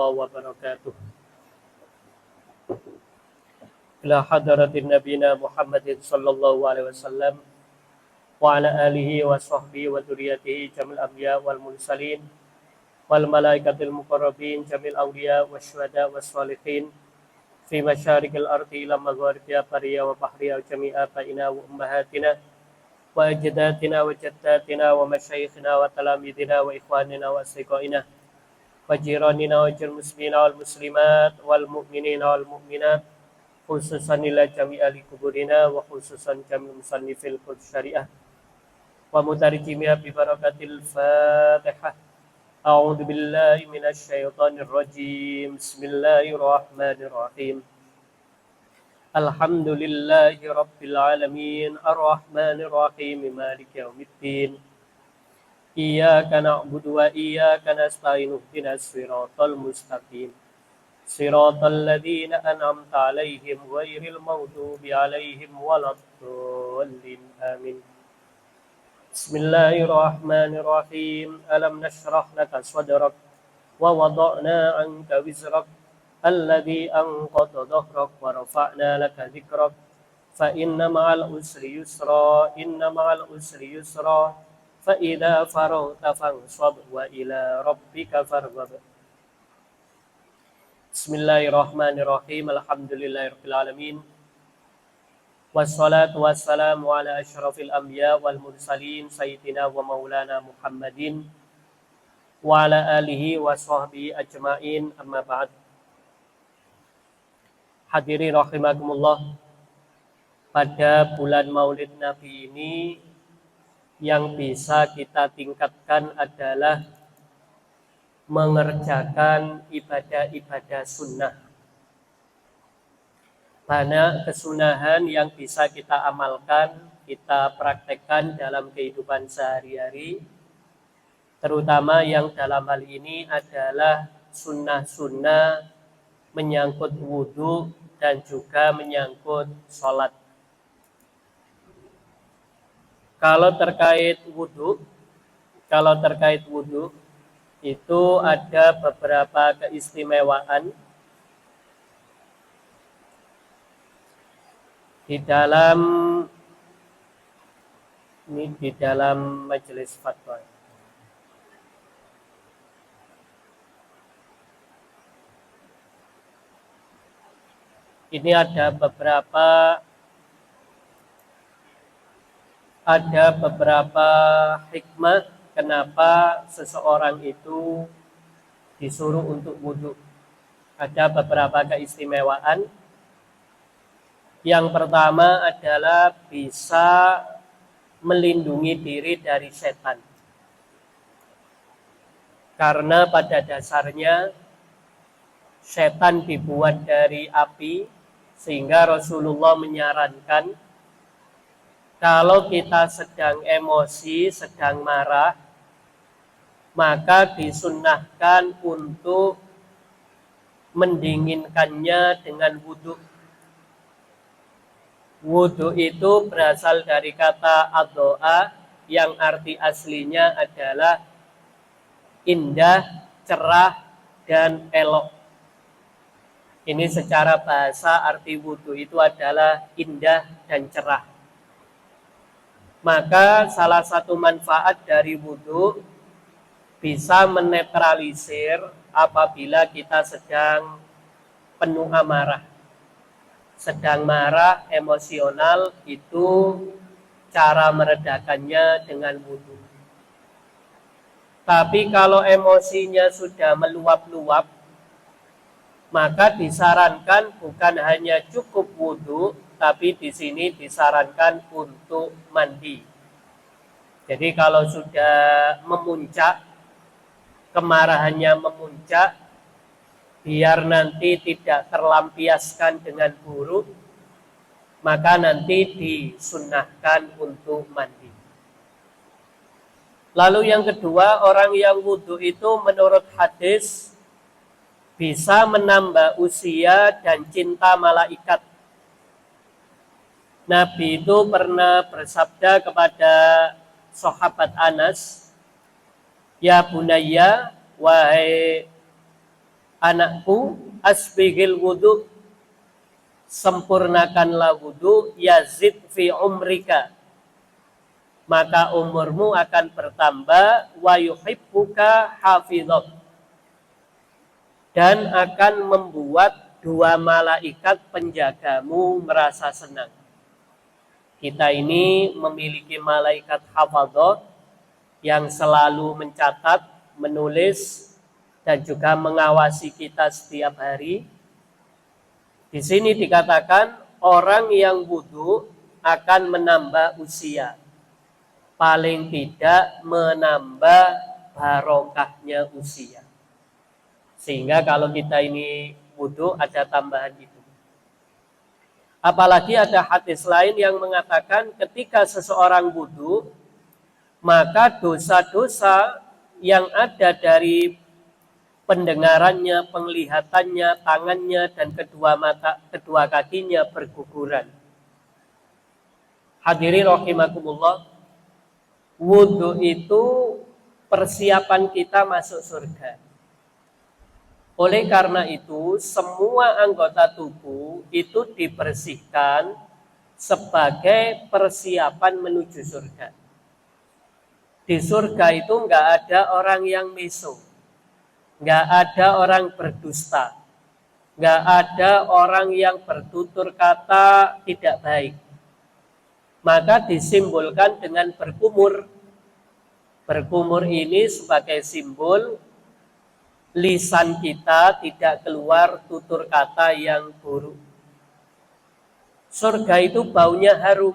wabarakatuh. Ila hadratin nabiyina Muhammadin sallallahu alaihi wasallam wa ala alihi wa sahbihi wa dzurriyyatihi jamil anbiya wal mursalin wal malaikatil muqarrabin jamil awliya wasyuhada wassalihin fi masyariqil ardi ila magharibiha bariya wa bahriya jami'a baina wa ummahatina wa ajdatina wa jaddatina wa masyayikhina wa talamidina wa ikhwanina wa asdiqaina wa jiranina wa jil muslimina wal muslimat wal mu'minina wal mu'minat khususan ila jami'a li kuburina wa khususan jamil musannifil quds syariah wa mutarjimiha bi barakatil fatihah. A'udzu billahi minasy syaithanir rajim. Bismillahirrahmanirrahim. Alhamdulillahi rabbil alamin arrahmanir rahim maliki yaumiddin. Iyyaka na'budu wa iyyaka nasta'in ihdinas siratal mustaqim. Siratal ladzina an'amta 'alaihim ghairil maghdubi 'alaihim waladdallin. Amin. Bismillahirrahmanirrahim. Alam nashrah laka sadrak wa wada'na 'anka wizrak alladzi anqadha dhahrak wa rafa'na laka dzikrak fa inna ma'al usri yusra fa idza faragta fansab wa ila rabbika farghab. Bismillahirrahmanirrahim. Alhamdulillahirabbil alamin. Wassalatu wassalamu ala asyrafil anbiya wal mursalin sayyidina wa maulana Muhammadin wa ala alihi wa sahbihi ajmain, amma ba'd. Hadirin rahimakumullah, pada bulan Maulid Nabi ini yang bisa kita tingkatkan adalah mengerjakan ibadah-ibadah sunnah. Banyak kesunahan yang bisa kita amalkan, kita praktekkan dalam kehidupan sehari-hari, terutama yang dalam hal ini adalah sunnah-sunnah menyangkut wudhu dan juga menyangkut sholat. Kalau terkait wudhu itu ada beberapa keistimewaan di dalam majelis fatwa. Ini ada beberapa hikmah kenapa seseorang itu disuruh untuk wudhu. Ada beberapa keistimewaan. Yang pertama adalah bisa melindungi diri dari setan. Karena pada dasarnya setan dibuat dari api, sehingga Rasulullah menyarankan kalau kita sedang emosi, sedang marah, maka disunnahkan untuk mendinginkannya dengan wudhu. Wudhu itu berasal dari kata ad-doa yang arti aslinya adalah indah, cerah, dan elok. Ini secara bahasa arti wudhu itu adalah indah dan cerah. Maka salah satu manfaat dari wudhu bisa menetralisir apabila kita sedang penuh amarah. Sedang marah, emosional, itu cara meredakannya dengan wudhu. Tapi kalau emosinya sudah meluap-luap, maka disarankan bukan hanya cukup wudhu, tapi di sini disarankan untuk mandi. Jadi kalau sudah memuncak, kemarahannya memuncak, biar nanti tidak terlampiaskan dengan buruk, maka nanti disunnahkan untuk mandi. Lalu yang kedua, orang yang wudhu itu menurut hadis bisa menambah usia dan cinta malaikat. Nabi itu pernah bersabda kepada sahabat Anas, "Ya bunayya, wahai anakku, asbigil wudu, sempurnakanlah wudu, yazid fi umrika, maka umurmu akan bertambah, wa yuhibbuka hafidhok, dan akan membuat dua malaikat penjagamu merasa senang. Kita ini memiliki malaikat hafadhah yang selalu mencatat, menulis, dan juga mengawasi kita setiap hari. Di sini dikatakan orang yang wudu akan menambah usia, paling tidak menambah barokahnya usia. Sehingga kalau kita ini wudu ada tambahan itu. Apalagi ada hadis lain yang mengatakan ketika seseorang wudu, maka dosa-dosa yang ada dari pendengarannya, penglihatannya, tangannya, dan kedua kakinya berguguran. Hadirin rahimakumullah, wudu itu persiapan kita masuk surga. Oleh karena itu, semua anggota tubuh itu dibersihkan sebagai persiapan menuju surga. Di surga itu nggak ada orang yang meso, nggak ada orang berdusta, nggak ada orang yang bertutur kata tidak baik. Maka disimbolkan dengan berkumur. Berkumur ini sebagai simbol lisan kita tidak keluar tutur kata yang buruk. Surga itu baunya harum.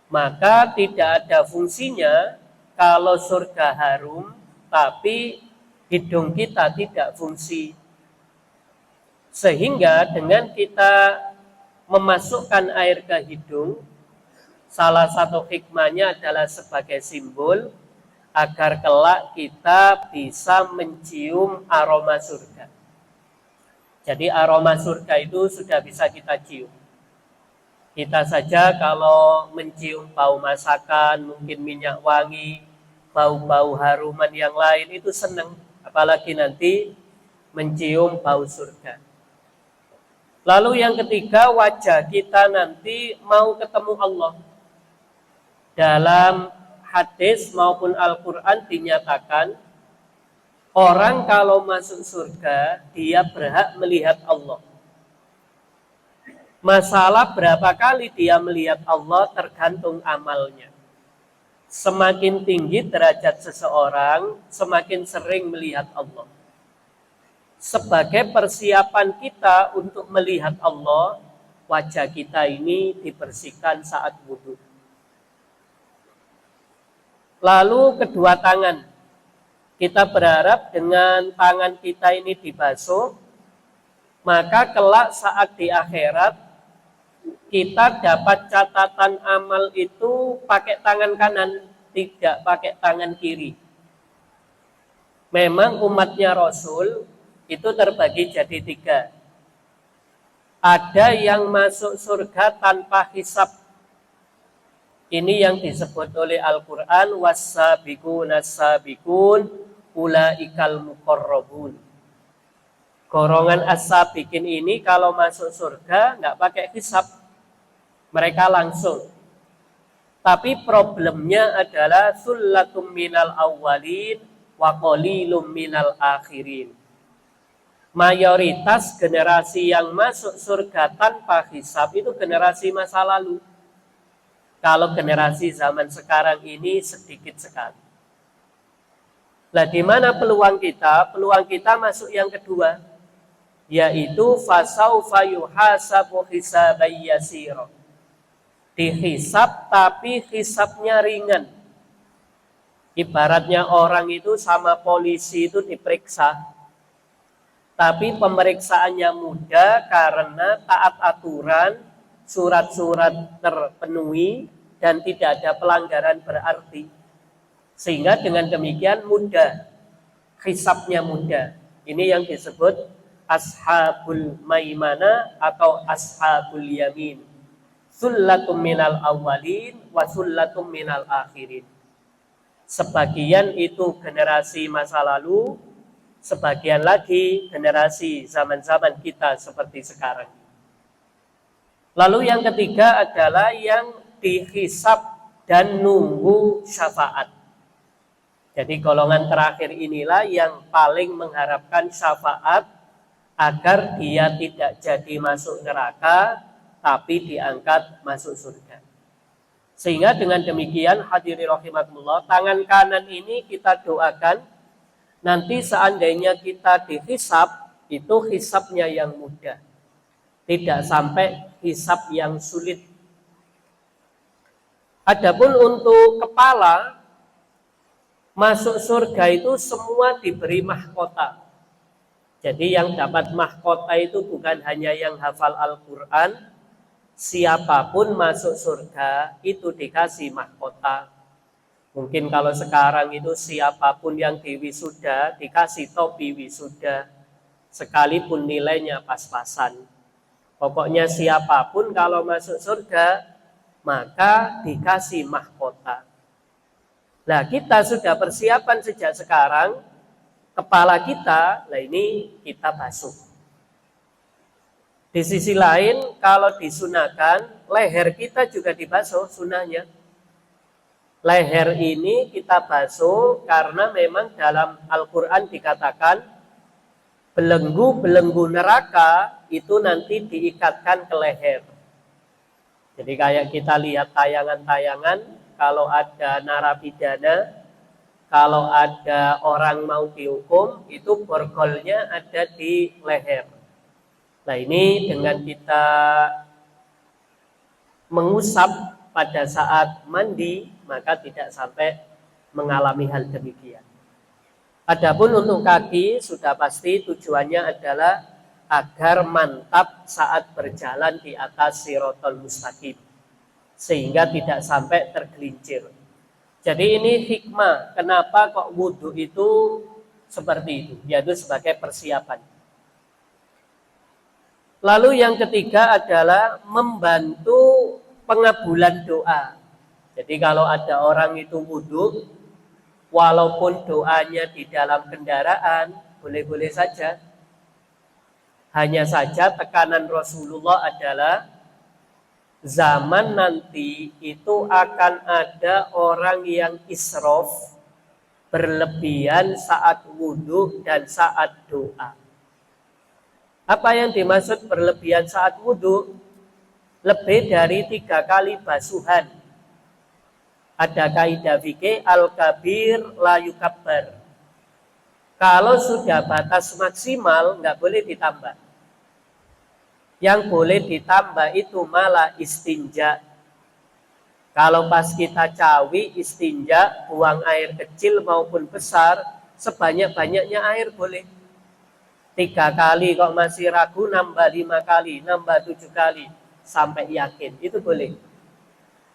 Maka tidak ada fungsinya kalau surga harum tapi hidung kita tidak fungsi. Sehingga dengan kita memasukkan air ke hidung, salah satu hikmahnya adalah sebagai simbol agar kelak kita bisa mencium aroma surga. Jadi aroma surga itu sudah bisa kita cium. Kita saja kalau mencium bau masakan, mungkin minyak wangi, bau-bau haruman yang lain itu senang. Apalagi nanti mencium bau surga. Lalu yang ketiga, wajah kita nanti mau ketemu Allah. Dalam hadis maupun Al-Quran dinyatakan orang kalau masuk surga dia berhak melihat Allah. Masalah berapa kali dia melihat Allah tergantung amalnya. Semakin tinggi derajat seseorang, semakin sering melihat Allah. Sebagai persiapan kita untuk melihat Allah, wajah kita ini dibersihkan saat wudu. Lalu kedua tangan, kita berharap dengan tangan kita ini dibasuh, maka kelak saat di akhirat kita dapat catatan amal itu pakai tangan kanan, tidak pakai tangan kiri. Memang umatnya Rasul itu terbagi jadi 3. Ada yang masuk surga tanpa hisab. Ini yang disebut oleh Al-Quran, was-sabiqun as-sabiqun ulaikal muqarrabun. Golongan as-sabiqin ini kalau masuk surga nggak pakai hisab, mereka langsung. Tapi problemnya adalah sullatum minal awwalin wa qalilum minal akhirin. Mayoritas generasi yang masuk surga tanpa hisab itu generasi masa lalu. Kalau generasi zaman sekarang ini sedikit sekali. Nah, di mana peluang kita? Peluang kita masuk yang kedua, yaitu fasaufa yuhasabu hisaban yasira. Dihisab tapi hisabnya ringan. Ibaratnya orang itu sama polisi itu diperiksa, tapi pemeriksaannya mudah karena taat aturan, surat-surat terpenuhi, dan tidak ada pelanggaran berarti. Sehingga dengan demikian mudah, hisabnya mudah. Ini yang disebut ashabul maimana atau ashabul yamin. Sullatum minal awwalin wa sullatum minal akhirin. Sebagian itu generasi masa lalu, sebagian lagi generasi zaman-zaman kita seperti sekarang. Lalu yang ketiga adalah yang dihisab dan nunggu syafaat. Jadi golongan terakhir inilah yang paling mengharapkan syafaat agar dia tidak jadi masuk neraka, tapi diangkat masuk surga. Sehingga dengan demikian hadirin rahimakumullah, tangan kanan ini kita doakan nanti seandainya kita dihisab, itu hisabnya yang mudah, tidak sampai hisab yang sulit. Adapun untuk kepala, masuk surga itu semua diberi mahkota. Jadi yang dapat mahkota itu bukan hanya yang hafal Al-Quran, siapapun masuk surga itu dikasih mahkota. Mungkin kalau sekarang itu siapapun yang diwisuda dikasih topi wisuda, sekalipun nilainya pas-pasan. Pokoknya siapapun kalau masuk surga maka dikasih mahkota. Nah, kita sudah persiapan sejak sekarang, kepala kita, nah ini kita basuh. Di sisi lain, kalau disunahkan, leher kita juga dibasuh sunahnya. Leher ini kita basuh karena memang dalam Al-Quran dikatakan belenggu-belenggu neraka itu nanti diikatkan ke leher. Jadi kayak kita lihat tayangan-tayangan, kalau ada narapidana, kalau ada orang mau dihukum, itu borgolnya ada di leher. Nah ini dengan kita mengusap pada saat mandi, maka tidak sampai mengalami hal demikian. Adapun untuk kaki, sudah pasti tujuannya adalah agar mantap saat berjalan di atas siratal mustaqim, sehingga tidak sampai tergelincir. Jadi ini hikmah kenapa kok wudhu itu seperti itu, yaitu sebagai persiapan. Lalu yang ketiga adalah membantu pengabulan doa. Jadi kalau ada orang itu wudhu, walaupun doanya di dalam kendaraan, boleh-boleh saja. Hanya saja tekanan Rasulullah adalah zaman nanti itu akan ada orang yang israf, berlebihan saat wudhu dan saat doa. Apa yang dimaksud berlebihan saat wudhu? Lebih dari 3 kali basuhan. Ada kaidah fikih al-kabir la yukabbar. Kalau sudah batas maksimal nggak boleh ditambah. Yang boleh ditambah itu malah istinja. Kalau pas kita cawi istinja, buang air kecil maupun besar, sebanyak-banyaknya air boleh. 3 kali kok masih ragu, nambah 5 kali, nambah 7 kali, sampai yakin, itu boleh.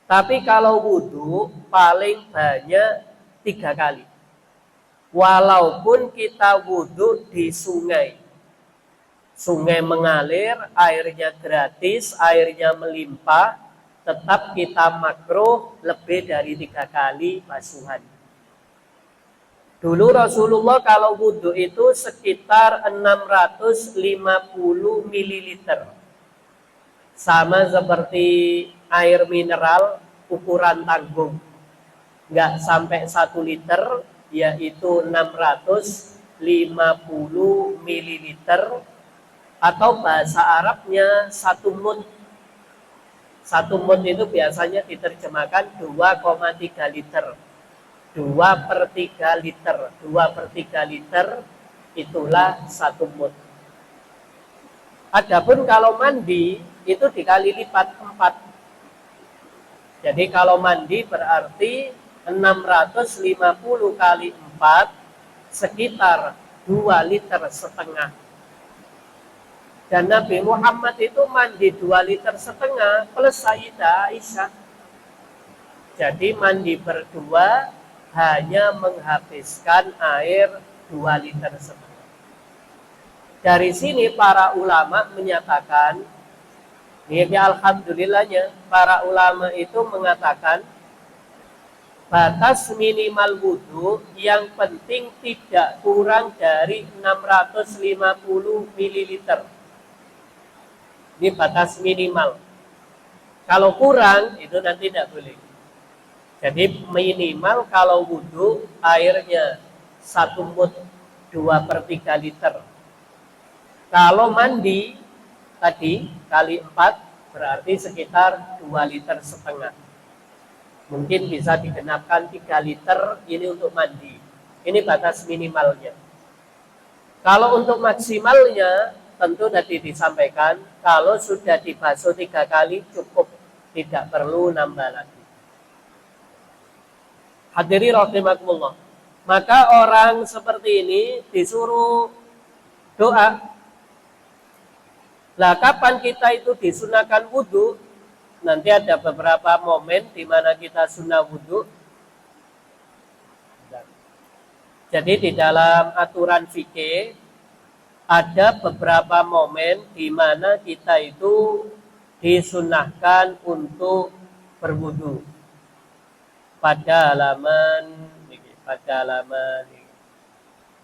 Tapi kalau wudhu paling banyak 3 kali. Walaupun kita wudhu di sungai. Sungai mengalir, airnya gratis, airnya melimpah, tetap kita makruh lebih dari 3 kali basuhan. Dulu Rasulullah kalau wudhu itu sekitar 650 ml. Sama seperti air mineral ukuran tanggung. Nggak sampai 1 liter, yaitu 650 ml. Atau bahasa Arabnya 1 mud. 1 mud itu biasanya diterjemahkan 2,3 liter. 2/3 liter. 2/3 liter itulah 1 mud. Adapun kalau mandi itu dikali lipat 4. Jadi kalau mandi berarti 650 kali 4 sekitar 2,5 liter. Dan Nabi Muhammad itu mandi 2,5 liter plus Sayyidah Aisyah. Jadi mandi berdua hanya menghabiskan air 2,5 liter. Dari sini para ulama menyatakan, ini alhamdulillahnya para ulama itu mengatakan batas minimal wudhu yang penting tidak kurang dari 650 ml. Ini batas minimal. Kalau kurang itu nanti tidak boleh. Jadi minimal kalau wudhu airnya 1 mud 2/3 liter. Kalau mandi tadi kali 4 berarti sekitar 2,5 liter. Mungkin bisa digenapkan 3 liter ini untuk mandi. Ini batas minimalnya. Kalau untuk maksimalnya tentu tadi disampaikan kalau sudah dibasuh 3 kali cukup, tidak perlu nambah lagi. Hadirin rahimakumullah. Maka orang seperti ini disuruh doa. Lah kapan kita itu disunahkan wudhu? Nanti ada beberapa momen di mana kita sunnah wudhu. Jadi di dalam aturan fikih ada beberapa momen di mana kita itu disunahkan untuk berwudhu. Pada halaman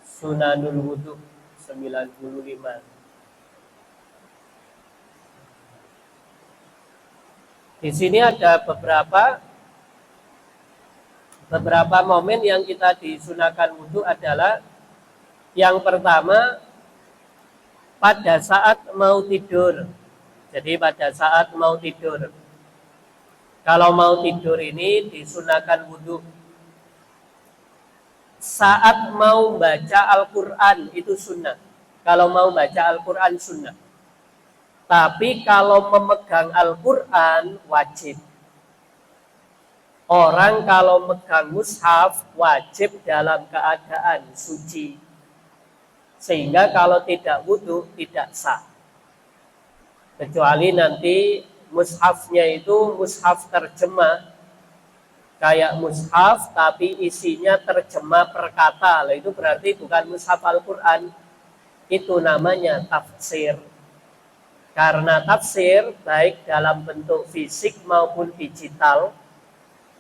Sunanul Wudhu 95. Di sini ada beberapa momen yang kita disunahkan wudhu adalah yang pertama pada saat mau tidur. Jadi pada saat mau tidur. Kalau mau tidur ini disunahkan wudhu. Saat mau baca Al-Quran itu sunnah. Kalau mau baca Al-Quran sunnah. Tapi kalau memegang Al-Quran wajib. Orang kalau megang mushaf wajib dalam keadaan suci. Sehingga kalau tidak wudhu tidak sah. Kecuali nanti mushafnya itu mushaf terjemah. Kayak mushaf tapi isinya terjemah per kata. Itu berarti bukan mushaf Al-Quran. Itu namanya tafsir. Karena tafsir baik dalam bentuk fisik maupun digital,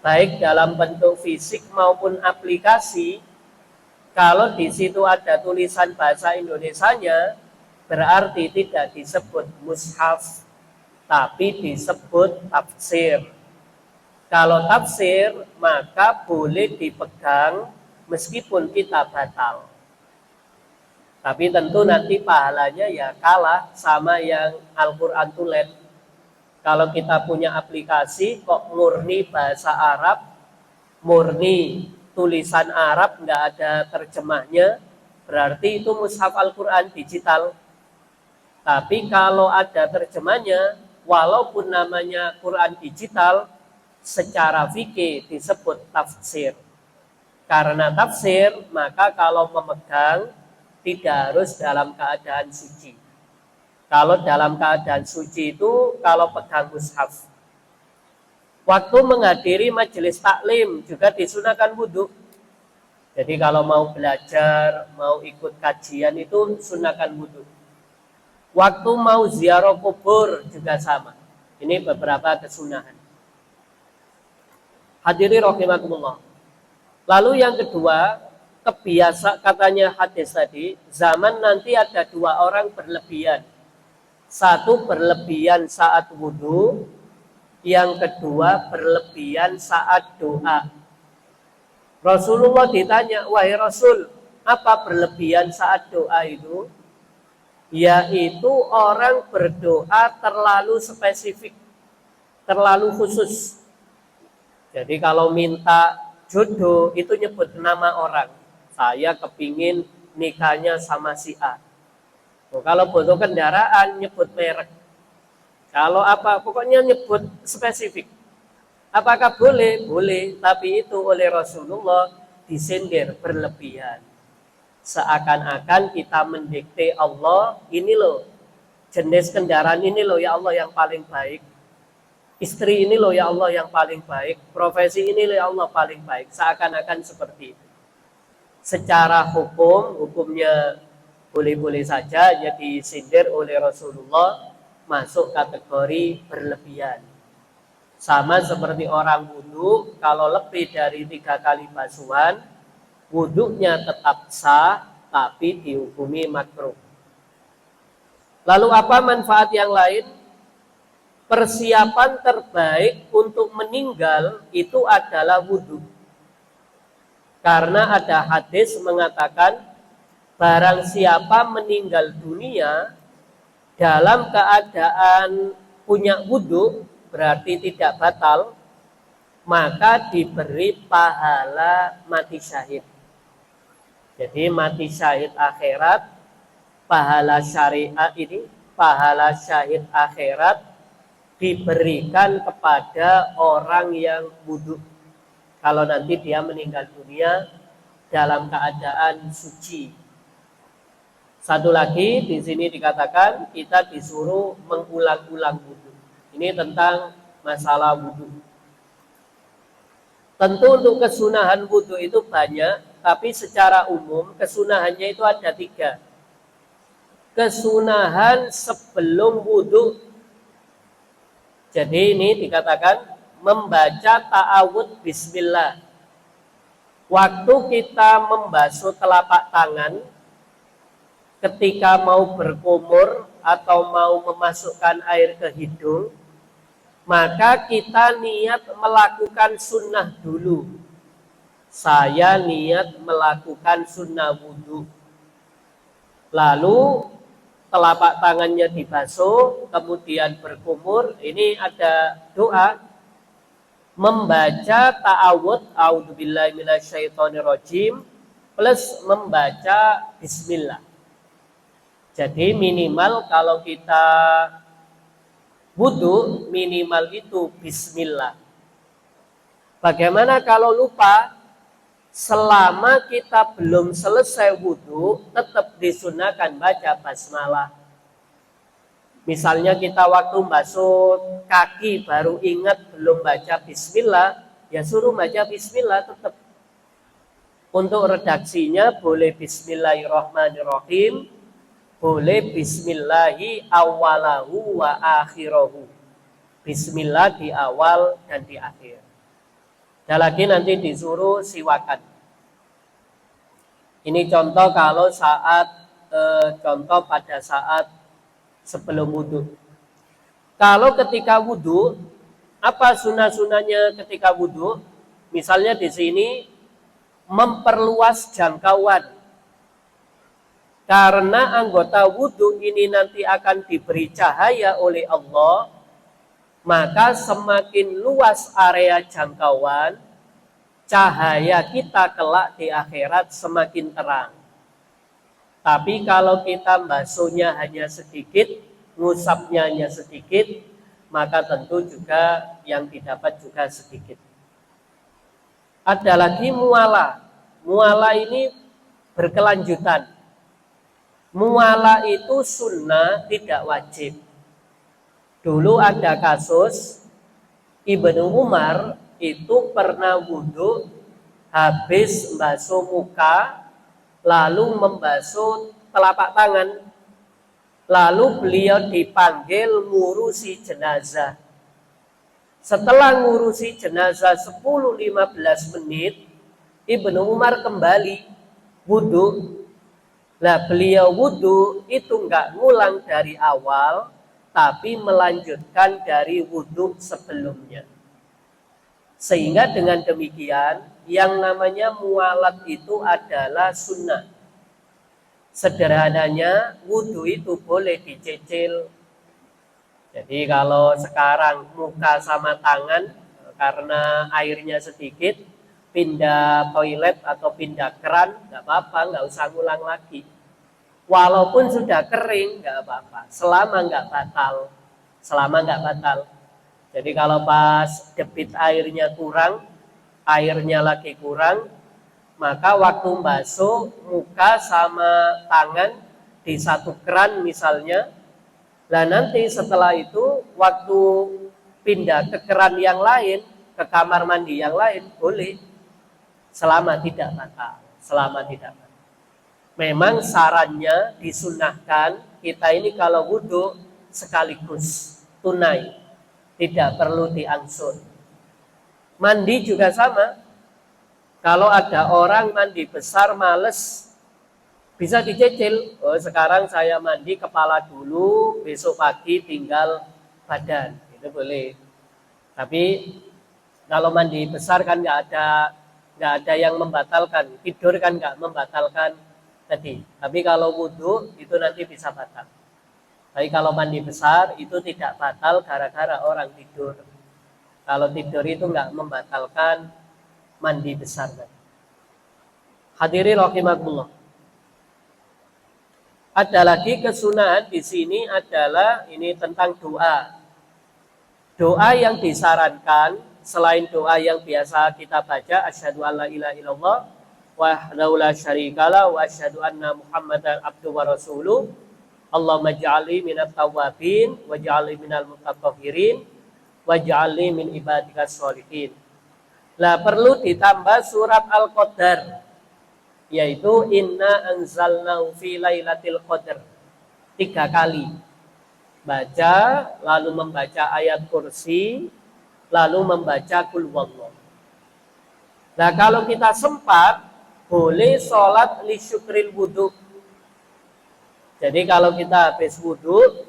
baik dalam bentuk fisik maupun aplikasi, kalau di situ ada tulisan bahasa Indonesianya, berarti tidak disebut mushaf, tapi disebut tafsir. Kalau tafsir, maka boleh dipegang meskipun kita batal. Tapi tentu nanti pahalanya ya kalah sama yang Al-Quran tulen. Kalau kita punya aplikasi kok murni bahasa Arab, murni tulisan Arab, nggak ada terjemahnya, berarti itu mushaf Al-Quran digital. Tapi kalau ada terjemahnya, walaupun namanya Quran digital, secara fikih disebut tafsir. Karena tafsir, maka kalau memegang tidak harus dalam keadaan suci. Kalau dalam keadaan suci itu kalau pegang mushaf. Waktu menghadiri majelis taklim juga disunahkan wudhu. Jadi kalau mau belajar, mau ikut kajian itu sunahkan wudhu. Waktu mau ziarah kubur juga sama. Ini beberapa kesunahan. Hadirin rahimakumullah. Lalu yang kedua, katanya hadis tadi, zaman nanti ada 2 orang berlebihan. Satu berlebihan saat wudhu, yang kedua berlebihan saat doa. Rasulullah ditanya, wahai Rasul, apa berlebihan saat doa itu? Yaitu orang berdoa terlalu spesifik, terlalu khusus. Jadi kalau minta jodoh itu nyebut nama orang. Saya kepingin nikahnya sama si A. Kalau butuh kendaraan nyebut merek. Kalau apa, pokoknya nyebut spesifik. Apakah boleh? Boleh, tapi itu oleh Rasulullah disindir berlebihan. Seakan-akan kita mendikte Allah, ini loh jenis kendaraan ini loh ya Allah yang paling baik. Istri ini loh ya Allah yang paling baik. Profesi ini loh ya Allah paling baik. Seakan-akan seperti itu. Secara hukumnya boleh-boleh saja jadi disindir oleh Rasulullah, masuk kategori berlebihan. Sama seperti orang wudhu, kalau lebih dari 3 kali basuhan, wudhunya tetap sah, tapi dihukumi makruh. Lalu apa manfaat yang lain? Persiapan terbaik untuk meninggal itu adalah wudhu. Karena ada hadis mengatakan, barang siapa meninggal dunia dalam keadaan punya wudhu, berarti tidak batal, maka diberi pahala mati syahid. Jadi mati syahid akhirat, pahala syariat ini, pahala syahid akhirat diberikan kepada orang yang wudhu. Kalau nanti dia meninggal dunia dalam keadaan suci. Satu lagi di sini dikatakan kita disuruh mengulang-ulang wudhu. Ini tentang masalah wudhu. Tentu untuk kesunahan wudhu itu banyak, tapi secara umum kesunahannya itu ada 3. Kesunahan sebelum wudhu. Jadi ini dikatakan membaca ta'awudz bismillah. Waktu kita membasuh telapak tangan, ketika mau berkumur atau mau memasukkan air ke hidung, maka kita niat melakukan sunnah dulu. Saya niat melakukan sunnah wudhu. Lalu telapak tangannya dibasuh, kemudian berkumur. Ini ada doa membaca ta'awudz, a'udzubillahi minasyaitonirrajim, plus membaca bismillah. Jadi minimal kalau kita wudhu, minimal itu bismillah. Bagaimana kalau lupa? Selama kita belum selesai wudhu, tetap disunahkan baca basmalah. Misalnya kita waktu basuh kaki baru ingat belum baca bismillah, ya suruh baca bismillah tetap. Untuk redaksinya boleh bismillahirrahmanirrahim, boleh bismillahi awalahu wa akhirahu. Bismillah di awal dan di akhir. Dan lagi nanti disuruh siwakan. Ini contoh kalau contoh pada saat sebelum wudhu. Kalau ketika wudhu, apa sunah-sunahnya ketika wudhu? Misalnya di sini memperluas jangkauan. Karena anggota wudhu ini nanti akan diberi cahaya oleh Allah, maka semakin luas area jangkauan, cahaya kita kelak di akhirat semakin terang. Tapi kalau kita basuhnya hanya sedikit, ngusapnya hanya sedikit, maka tentu juga yang didapat juga sedikit. Ada lagi mualah. Mualah ini berkelanjutan. Mualah itu sunnah, tidak wajib. Dulu ada kasus Ibnu Umar itu pernah wudhu, habis membasuh muka, lalu membasuh telapak tangan. Lalu beliau dipanggil ngurusi jenazah. Setelah ngurusi jenazah 10-15 menit, Ibnu Umar kembali wudhu. Nah, beliau wudhu itu enggak ngulang dari awal, tapi melanjutkan dari wudhu sebelumnya. Sehingga dengan demikian, yang namanya mualat itu adalah sunnah. Sederhananya, wudhu itu boleh dicicil. Jadi kalau sekarang muka sama tangan, karena airnya sedikit, pindah toilet atau pindah keran, nggak apa-apa, nggak usah ngulang lagi. Walaupun sudah kering, nggak apa-apa, selama nggak batal. Jadi kalau pas debit airnya kurang, airnya lagi kurang, maka waktu basuh muka sama tangan di satu keran misalnya, lah nanti setelah itu waktu pindah ke keran yang lain, ke kamar mandi yang lain, boleh. Selama tidak batal. Memang sarannya disunahkan kita ini kalau wudhu sekaligus tunai. tidak perlu diangsur. Mandi juga sama. Kalau ada orang mandi besar males, bisa dicicil. Oh, sekarang saya mandi kepala dulu, besok pagi tinggal badan. Itu boleh. Tapi kalau mandi besar kan nggak ada yang membatalkan. Tidur kan nggak membatalkan tadi. Tapi kalau wudhu itu nanti bisa batal. Tapi kalau mandi besar itu tidak batal gara-gara orang tidur. Kalau tidur itu nggak membatalkan mandi besar. Hadirin rahimakumullah. Ada lagi kesunahan di sini adalah ini tentang doa. Doa yang disarankan selain doa yang biasa kita baca, asyhadu alla ilaha illallah wahdahu la syarikalah wa asyhadu anna muhammadan abduhu wa rasuluh. Allahumma ij'alni minat tawwabin waj'alni minal mutatahhirin waj'alni min ibadikas sholihin. Lah perlu ditambah surat Al-Qadar, yaitu inna anzalnahu fi lailatul qadar 3 kali. Baca, lalu membaca ayat kursi, lalu membaca qul huwallah. Nah, kalau kita sempat boleh sholat li syukril wudhu. Jadi kalau kita habis wudhu,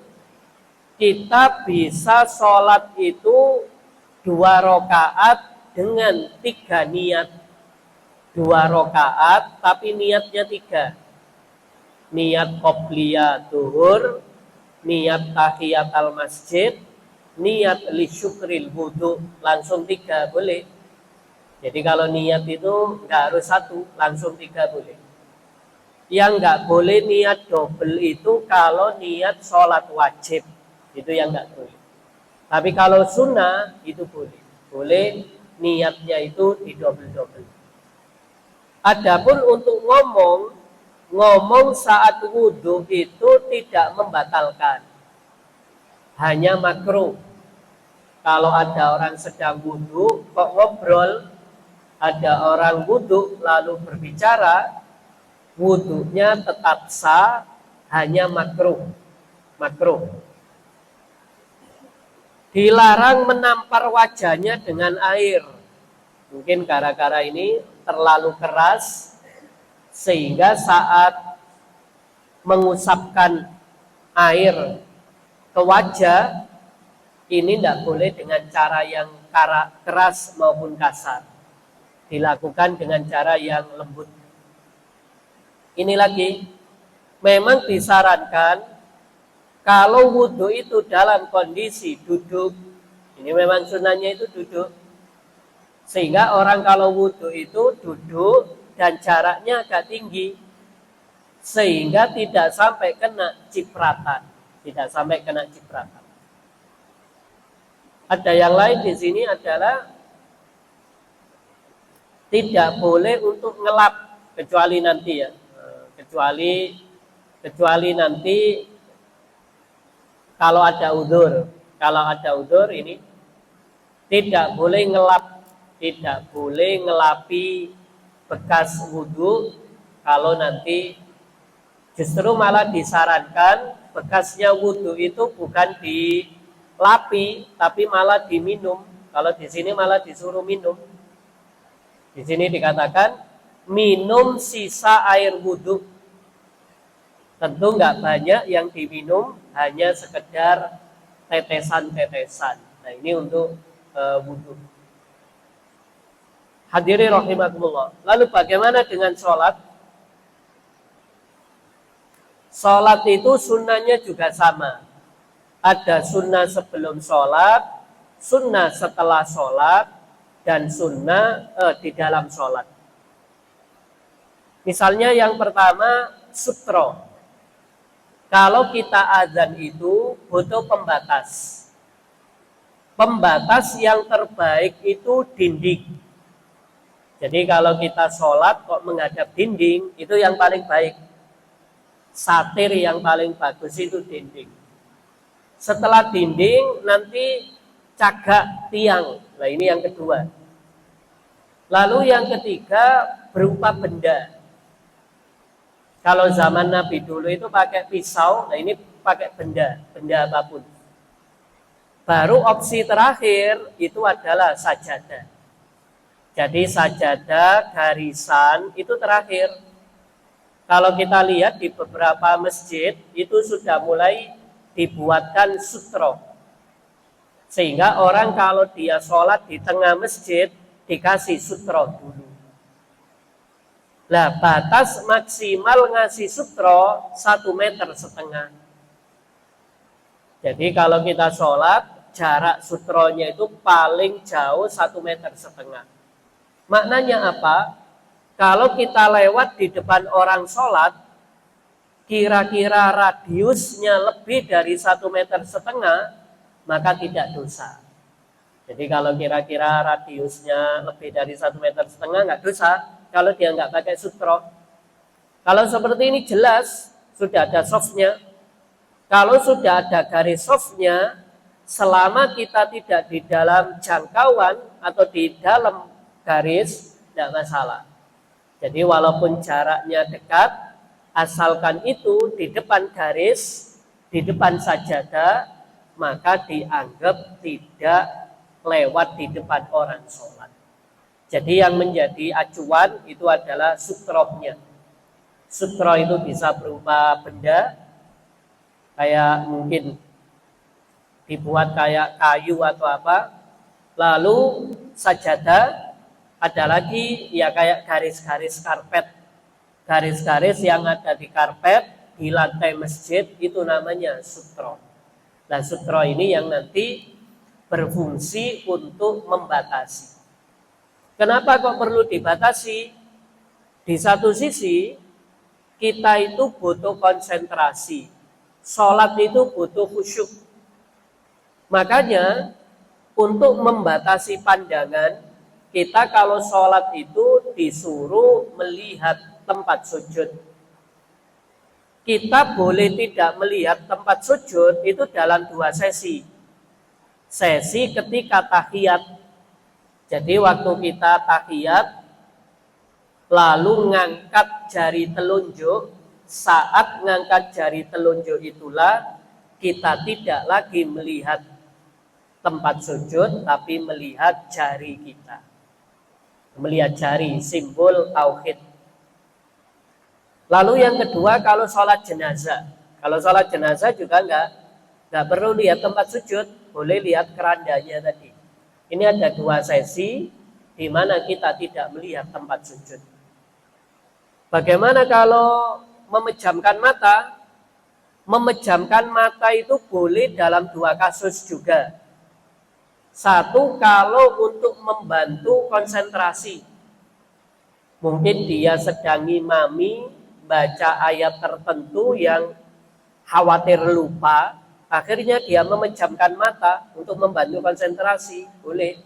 kita bisa sholat itu 2 rakaat dengan 3 niat. 2 rakaat tapi niatnya 3. Niat qobliyah zuhur, niat tahiyat al masjid, niat li syukril wudhu, langsung 3 boleh. Jadi kalau niat itu nggak harus 1, langsung 3 boleh. Yang nggak boleh niat double itu kalau niat sholat wajib, itu yang nggak boleh. Tapi kalau sunnah itu boleh. Boleh niatnya itu di double-double. Adapun untuk ngomong saat wudhu itu tidak membatalkan, hanya makruh. Kalau ada orang sedang wudhu kok ngobrol, ada orang wudhu lalu berbicara, wudhunya tetap sah, hanya makruh. Dilarang menampar wajahnya dengan air. Mungkin gara-gara ini terlalu keras sehingga saat mengusapkan air ke wajah ini tidak boleh dengan cara yang keras maupun kasar. Dilakukan dengan cara yang lembut. Ini lagi, memang disarankan kalau wudhu itu dalam kondisi duduk, ini memang sunnahnya itu duduk. Sehingga orang kalau wudhu itu duduk dan jaraknya agak tinggi. Sehingga tidak sampai kena cipratan. Ada yang lain di sini adalah tidak boleh untuk ngelap, kecuali nanti ya. Kecuali nanti kalau ada udzur ini tidak boleh ngelapi bekas wudhu. Kalau nanti justru malah disarankan bekasnya wudhu itu bukan dilapi tapi malah diminum. Kalau di sini malah disuruh minum. Di sini dikatakan minum sisa air wudhu. Tentu nggak banyak yang diminum, hanya sekedar tetesan-tetesan. Nah ini untuk wudhu. Hadirin rahimakumullah. Lalu bagaimana dengan sholat? Sholat itu sunnahnya juga sama. Ada sunnah sebelum sholat, sunnah setelah sholat, dan sunnah di dalam sholat. Misalnya yang pertama, sutro. Kalau kita azan itu butuh pembatas. Pembatas yang terbaik itu dinding. Jadi kalau kita sholat kok menghadap dinding, itu yang paling baik. Satir yang paling bagus itu dinding. Setelah dinding nanti cagak tiang. Nah ini yang kedua. Lalu yang ketiga berupa benda. Kalau zaman Nabi dulu itu pakai pisau, nah ini pakai benda apapun. Baru opsi terakhir itu adalah sajadah. Jadi sajadah garisan itu terakhir. Kalau kita lihat di beberapa masjid itu sudah mulai dibuatkan sutro. Sehingga orang kalau dia sholat di tengah masjid dikasih sutro dulu. Nah, batas maksimal ngasih sutro 1,5 meter. Jadi kalau kita sholat, jarak sutronya itu paling jauh 1,5 meter. Maknanya apa? Kalau kita lewat di depan orang sholat, kira-kira radiusnya lebih dari 1,5 meter, maka tidak dosa. Jadi kalau kira-kira radiusnya lebih dari 1,5 meter nggak dosa kalau dia nggak pakai sutro. Kalau seperti ini jelas sudah ada softnya. Kalau sudah ada garis softnya, selama kita tidak di dalam jangkauan atau di dalam garis, tidak masalah. Jadi walaupun jaraknya dekat, asalkan itu di depan garis, di depan sajadah, maka dianggap tidak lewat di depan orang sholat. Jadi yang menjadi acuan itu adalah sutrohnya. Sutro itu bisa berupa benda, kayak mungkin dibuat kayak kayu atau apa. Lalu sajadah ada lagi ya kayak garis-garis karpet. Garis-garis yang ada di karpet, di lantai masjid itu namanya sutro. Nah, sutro ini yang nanti berfungsi untuk membatasi. Kenapa kok perlu dibatasi? Di satu sisi, kita itu butuh konsentrasi. Sholat itu butuh khusyuk. Makanya, untuk membatasi pandangan, kita kalau sholat itu disuruh melihat tempat sujud. Kita boleh tidak melihat tempat sujud itu dalam 2 sesi. Sesi ketika tahiyat. Jadi waktu kita tahiyat, lalu ngangkat jari telunjuk, saat ngangkat jari telunjuk itulah kita tidak lagi melihat tempat sujud, tapi melihat jari kita. Melihat jari, simbol tauhid. Lalu yang kedua, kalau sholat jenazah. Kalau sholat jenazah juga nggak perlu lihat tempat sujud, boleh lihat kerandanya tadi. Ini ada 2 sesi di mana kita tidak melihat tempat sujud. Bagaimana kalau memejamkan mata? Memejamkan mata itu boleh dalam 2 kasus juga. Satu, kalau untuk membantu konsentrasi. Mungkin dia sedang ngimami, baca ayat tertentu yang khawatir lupa, akhirnya dia memejamkan mata untuk membantu konsentrasi, boleh.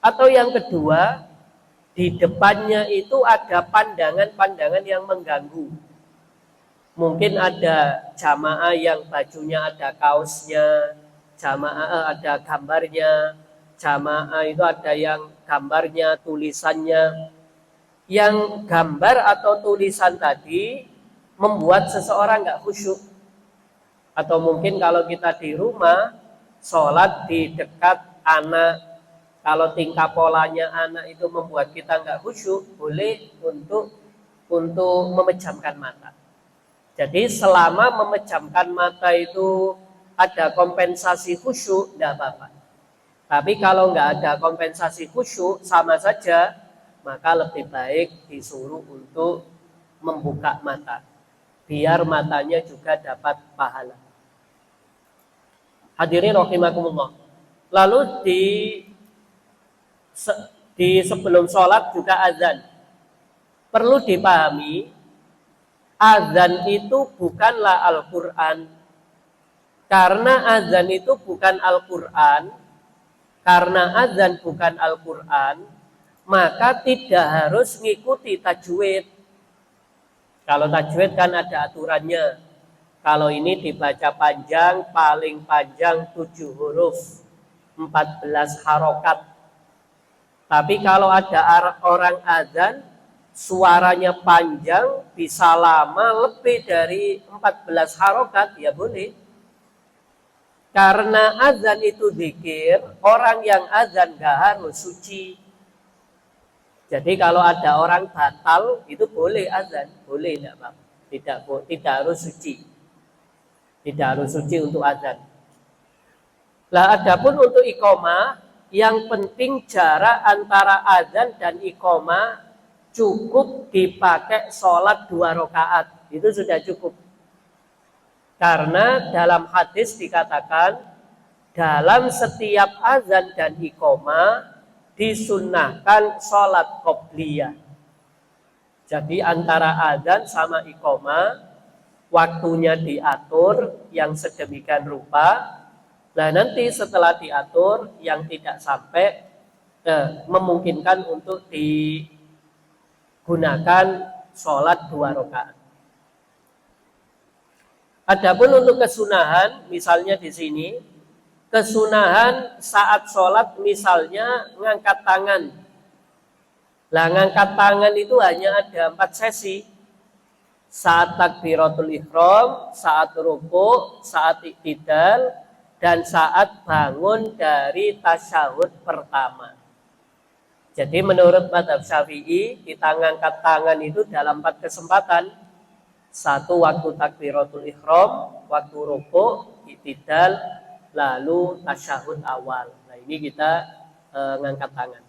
Atau yang kedua, di depannya itu ada pandangan-pandangan yang mengganggu. Mungkin ada jamaah yang bajunya ada kaosnya, jamaah ada gambarnya, jamaah itu ada yang gambarnya, tulisannya. Yang gambar atau tulisan tadi membuat seseorang nggak khusyuk. Atau mungkin kalau kita di rumah, sholat di dekat anak, kalau tingkah polanya anak itu membuat kita nggak khusyuk, boleh untuk memejamkan mata. Jadi selama memejamkan mata itu ada kompensasi khusyuk, tidak apa-apa. Tapi kalau nggak ada kompensasi khusyuk, sama saja, maka lebih baik disuruh untuk membuka mata, biar matanya juga dapat pahala. Hadirin rahimakumullah. Lalu di sebelum sholat juga azan. Perlu dipahami, azan itu bukanlah Al-Quran. Karena azan itu bukan Al-Quran, karena azan bukan Al-Quran, maka tidak harus mengikuti tajwid. Kalau tajwid kan ada aturannya. Kalau ini dibaca panjang, paling panjang 7 huruf, 14 harokat. Tapi kalau ada orang azan, suaranya panjang, bisa lama lebih dari 14 harokat, ya boleh. Karena azan itu zikir, orang yang azan gak harus suci. Jadi kalau ada orang batal itu boleh azan, boleh tidak Pak? Tidak harus suci. Tidak harus suci untuk azan. Lah adapun untuk iqamah, yang penting jarak antara azan dan iqamah cukup dipakai sholat 2 rakaat. Itu sudah cukup. Karena dalam hadis dikatakan dalam setiap azan dan iqamah disunnahkan sholat qobliyah. Jadi antara azan sama iqamah waktunya diatur yang sedemikian rupa. Nah nanti setelah diatur yang tidak sampai memungkinkan untuk digunakan sholat 2 rakaat. Adapun untuk kesunahan, misalnya di sini, kesunahan saat sholat misalnya ngangkat tangan. Lah ngangkat tangan itu hanya ada 4 sesi. Saat takbiratul ihram, saat ruku', saat iktidal, dan saat bangun dari tasyahud pertama. Jadi menurut mazhab Syafi'i, kita ngangkat tangan itu dalam 4 kesempatan. 1 waktu takbiratul ihram, waktu ruku', iktidal, lalu tasyahud awal. Nah, ini kita ngangkat tangan.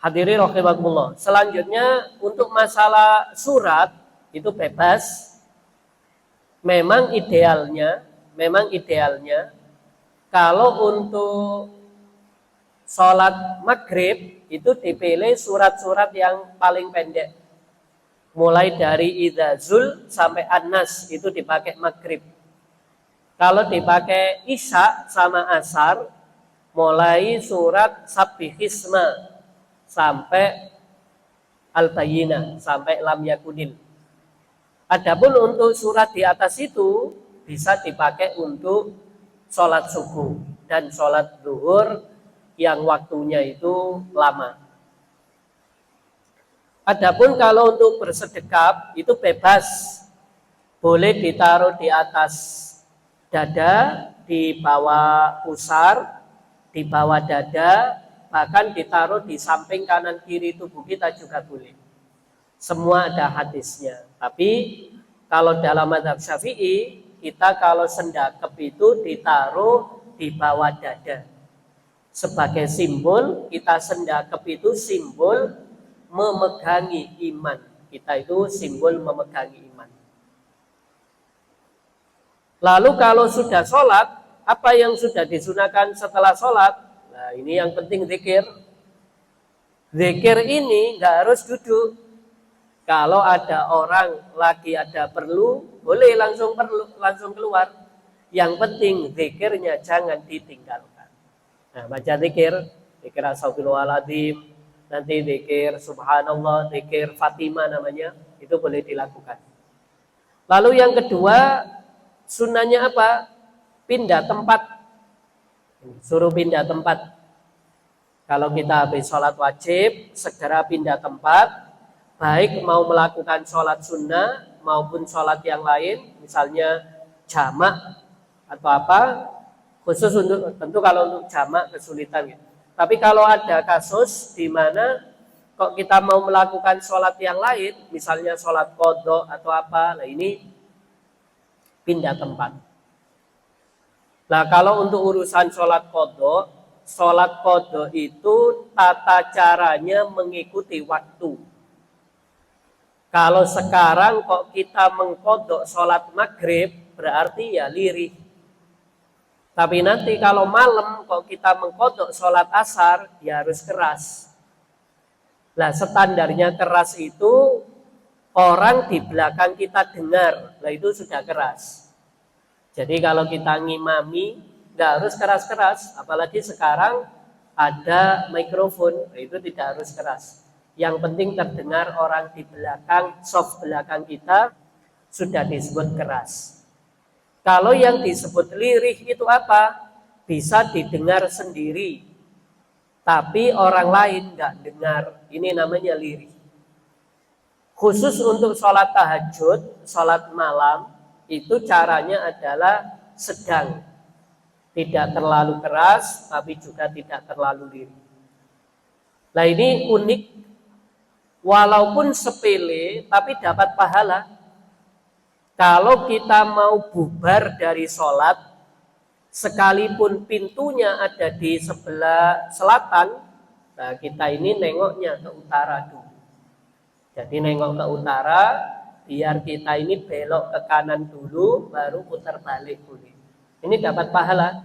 Hadirin rahimakumullah. Selanjutnya untuk masalah surat itu bebas. Memang idealnya kalau untuk sholat maghrib itu dipilih surat-surat yang paling pendek. Mulai dari Idza Zul sampai An-Nas itu dipakai maghrib. Kalau dipakai Isya sama Asar, mulai surat Sabbihisma sampai Al-Bayyinah, sampai Lam Yakunil. Adapun untuk surat di atas itu bisa dipakai untuk sholat subuh dan sholat zuhur yang waktunya itu lama. Adapun kalau untuk bersedekap itu bebas, boleh ditaruh di atas dada, di bawah pusar, di bawah dada, bahkan ditaruh di samping kanan kiri tubuh kita juga boleh. Semua ada hadisnya. Tapi kalau dalam mazhab Syafi'i, kita kalau sendakep itu ditaruh di bawah dada. Sebagai simbol, kita sendakep itu simbol memegangi iman. Kita itu simbol memegangi iman. Lalu kalau sudah sholat, apa yang sudah disunahkan setelah sholat? Nah ini yang penting zikir. Zikir ini nggak harus duduk. Kalau ada orang lagi ada perlu, boleh langsung keluar. Yang penting zikirnya jangan ditinggalkan. Nah baca zikir astagfirullahaladzim, nanti zikir subhanallah, zikir Fatimah namanya, itu boleh dilakukan. Lalu yang kedua, sunnahnya apa? Pindah tempat. Suruh pindah tempat. Kalau kita habis sholat wajib, segera pindah tempat. Baik mau melakukan sholat sunnah maupun sholat yang lain, misalnya jamak atau apa, khusus untuk, tentu kalau untuk jamak kesulitan gitu. Tapi kalau ada kasus di mana kok kita mau melakukan sholat yang lain, misalnya sholat qadha atau apa, nah ini pindah tempat. Nah kalau untuk urusan sholat qadha itu tata caranya mengikuti waktu. Kalau sekarang kok kita mengqadha sholat maghrib, berarti ya lirih. Tapi nanti kalau malam kok kita mengqadha sholat asar, ya harus keras. Nah standarnya keras itu orang di belakang kita dengar, nah itu sudah keras. Jadi kalau kita ngimami, nggak harus keras-keras, apalagi sekarang ada mikrofon, nah itu tidak harus keras. Yang penting terdengar orang di belakang, soft belakang kita, sudah disebut keras. Kalau yang disebut lirih itu apa? Bisa didengar sendiri, tapi orang lain nggak dengar. Ini namanya lirih. Khusus untuk sholat tahajud, sholat malam, itu caranya adalah sedang, tidak terlalu keras tapi juga tidak terlalu lirih. Nah ini unik, walaupun sepele tapi dapat pahala. Kalau kita mau bubar dari sholat, sekalipun pintunya ada di sebelah selatan, nah kita ini nengoknya ke utara dulu. Jadi nengok ke utara, biar kita ini belok ke kanan dulu, baru putar balik boleh. Ini dapat pahala,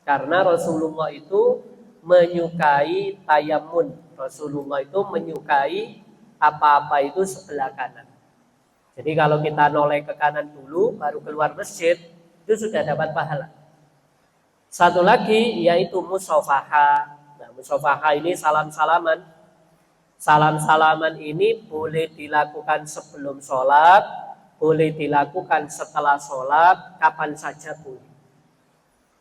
karena Rasulullah itu menyukai tayamun. Rasulullah itu menyukai apa-apa itu sebelah kanan. Jadi kalau kita noleh ke kanan dulu, baru keluar masjid, itu sudah dapat pahala. Satu lagi yaitu musafahah. Nah, musafahah ini salam-salaman. Salam-salaman ini boleh dilakukan sebelum sholat, boleh dilakukan setelah sholat, kapan saja boleh.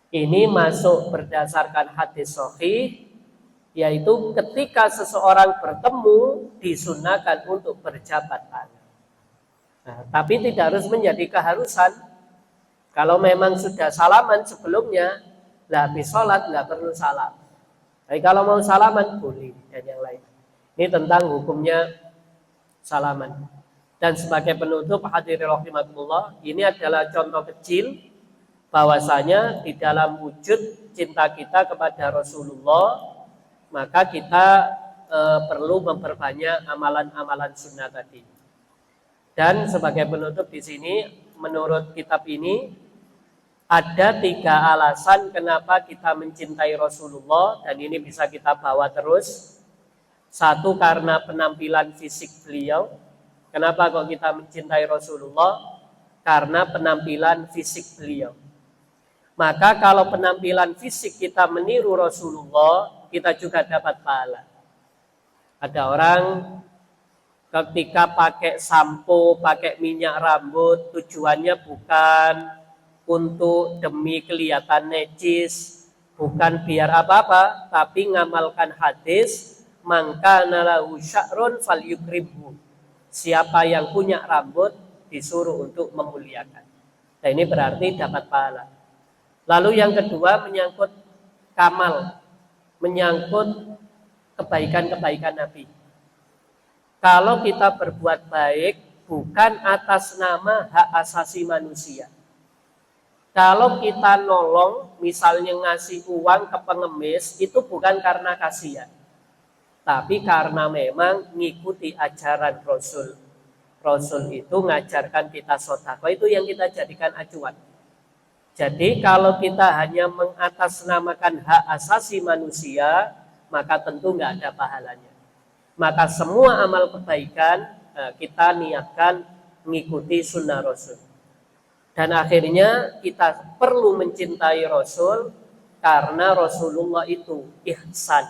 Ini masuk berdasarkan hadis sahih, yaitu ketika seseorang bertemu disunahkan untuk berjabat tangan. Nah, tapi tidak harus menjadi keharusan. Kalau memang sudah salaman sebelumnya, lah habis sholat nggak perlu salam. Tapi kalau mau salaman boleh, dan yang lain. Ini tentang hukumnya salaman. Dan sebagai penutup hadirin rahimakumullah, ini adalah contoh kecil bahwasanya di dalam wujud cinta kita kepada Rasulullah, maka kita perlu memperbanyak amalan-amalan sunnah tadi. Dan sebagai penutup di sini, menurut kitab ini ada 3 alasan kenapa kita mencintai Rasulullah, dan ini bisa kita bawa terus. 1, karena penampilan fisik beliau. Kenapa kok kita mencintai Rasulullah? Karena penampilan fisik beliau. Maka kalau penampilan fisik kita meniru Rasulullah, kita juga dapat pahala. Ada orang ketika pakai sampo, pakai minyak rambut, tujuannya bukan untuk demi kelihatan necis, bukan biar apa-apa, tapi ngamalkan hadis, maka nalahu sya'run falyukribhu. Siapa yang punya rambut disuruh untuk memuliakan. Nah ini berarti dapat pahala. Lalu yang kedua menyangkut kamal, menyangkut kebaikan-kebaikan Nabi. Kalau kita berbuat baik bukan atas nama hak asasi manusia. Kalau kita nolong, misalnya ngasih uang ke pengemis, itu bukan karena kasihan, tapi karena memang ngikuti ajaran Rasul. Rasul itu ngajarkan kita sedekah, itu yang kita jadikan acuan. Jadi kalau kita hanya mengatasnamakan hak asasi manusia, maka tentu nggak ada pahalanya. Maka semua amal kebaikan kita niatkan mengikuti sunnah Rasul. Dan akhirnya kita perlu mencintai Rasul karena Rasulullah itu ihsan.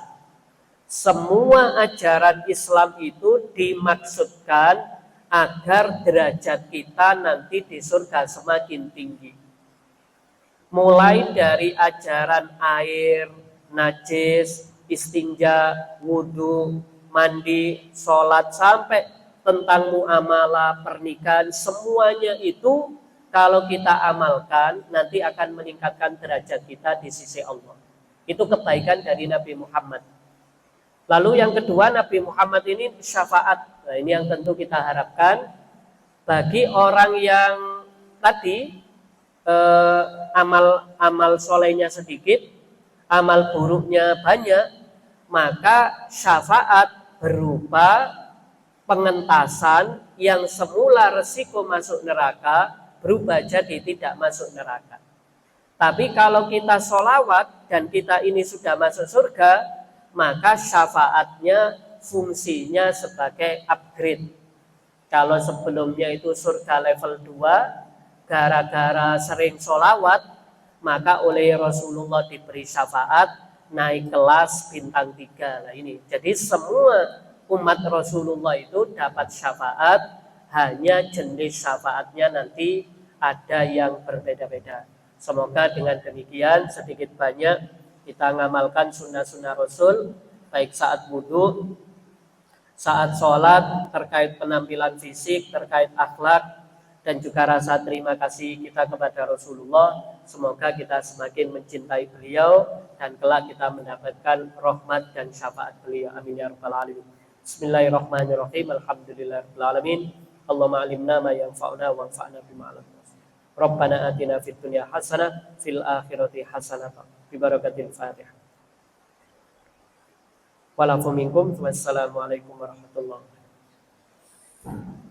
Semua ajaran Islam itu dimaksudkan agar derajat kita nanti di surga semakin tinggi. Mulai dari ajaran air, najis, istinja, wudu, mandi, sholat, sampai tentang muamalah, pernikahan, semuanya itu kalau kita amalkan nanti akan meningkatkan derajat kita di sisi Allah. Itu kebaikan dari Nabi Muhammad. Lalu yang kedua, Nabi Muhammad ini syafaat. Nah, ini yang tentu kita harapkan bagi orang yang tadi amal solehnya sedikit, amal buruknya banyak, maka syafaat berupa pengentasan yang semula resiko masuk neraka berubah jadi tidak masuk neraka. Tapi kalau kita sholawat dan kita ini sudah masuk surga, maka syafaatnya fungsinya sebagai upgrade. Kalau sebelumnya itu surga level 2, gara-gara sering sholawat, maka oleh Rasulullah diberi syafaat naik kelas bintang 3. Nah ini, jadi semua umat Rasulullah itu dapat syafaat, hanya jenis syafaatnya nanti ada yang berbeda-beda. Semoga dengan demikian sedikit banyak kita ngamalkan sunnah-sunnah Rasul, baik saat wudu, saat sholat, terkait penampilan fisik, terkait akhlak, dan juga rasa terima kasih kita kepada Rasulullah. Semoga kita semakin mencintai beliau dan kelak kita mendapatkan rahmat dan syafaat beliau. Amin ya rabbal alamin. Bismillahirrahmanirrahim. Alhamdulillahirabbil alamin. Allahumma alimna ma yanfa'una wanfa'na bima 'allamtana. Rabbana atina fid dunya hasanah fil akhirati hasanah. Bi barakatil Fatihah. Walafu minkum. Wassalamualaikum warahmatullahi wabarakatuh.